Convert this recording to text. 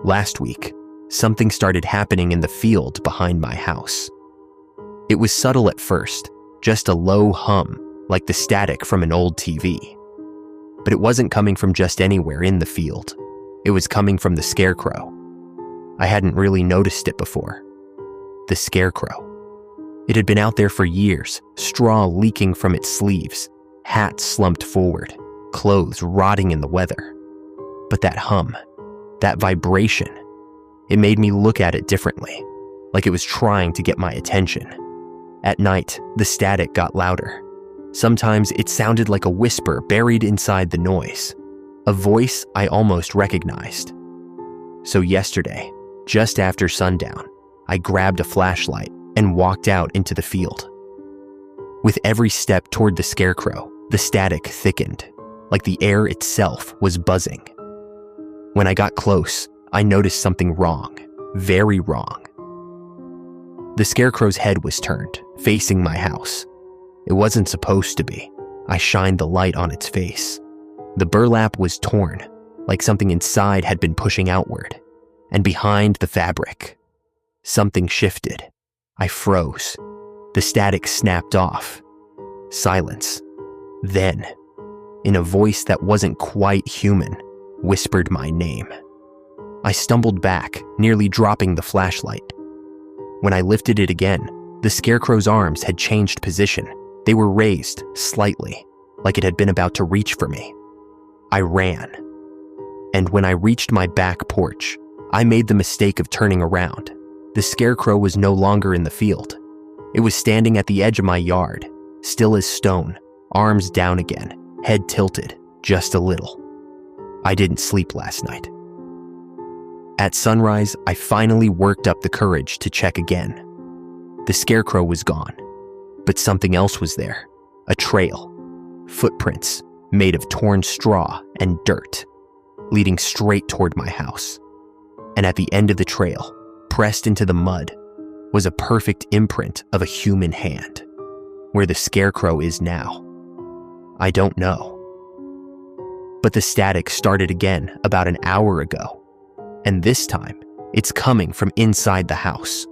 Last week, something started happening in the field behind my house. It was subtle at first, just a low hum, like the static from an old TV. But it wasn't coming from just anywhere in the field. It was coming from the scarecrow. I hadn't really noticed it before. The scarecrow. It had been out there for years, straw leaking from its sleeves, hat slumped forward, clothes rotting in the weather. But that hum, that vibration, it made me look at it differently, like it was trying to get my attention. At night, the static got louder. Sometimes it sounded like a whisper buried inside the noise, a voice I almost recognized. So yesterday, just after sundown, I grabbed a flashlight and walked out into the field. With every step toward the scarecrow, the static thickened, like the air itself was buzzing. When I got close, I noticed something wrong, very wrong. The scarecrow's head was turned, facing my house. It wasn't supposed to be. I shined the light on its face. The burlap was torn, like something inside had been pushing outward. And behind the fabric, something shifted. I froze. The static snapped off. Silence. Then, in a voice that wasn't quite human, whispered my name. I stumbled back, nearly dropping the flashlight. When I lifted it again, the scarecrow's arms had changed position. They were raised, slightly, like it had been about to reach for me. I ran. And when I reached my back porch, I made the mistake of turning around. The scarecrow was no longer in the field. It was standing at the edge of my yard, still as stone, arms down again, head tilted, just a little. I didn't sleep last night. At sunrise, I finally worked up the courage to check again. The scarecrow was gone, but something else was there. A trail. Footprints made of torn straw and dirt, leading straight toward my house. And at the end of the trail, pressed into the mud, was a perfect imprint of a human hand. Where the scarecrow is now, I don't know. But the static started again about an hour ago, and this time, it's coming from inside the house.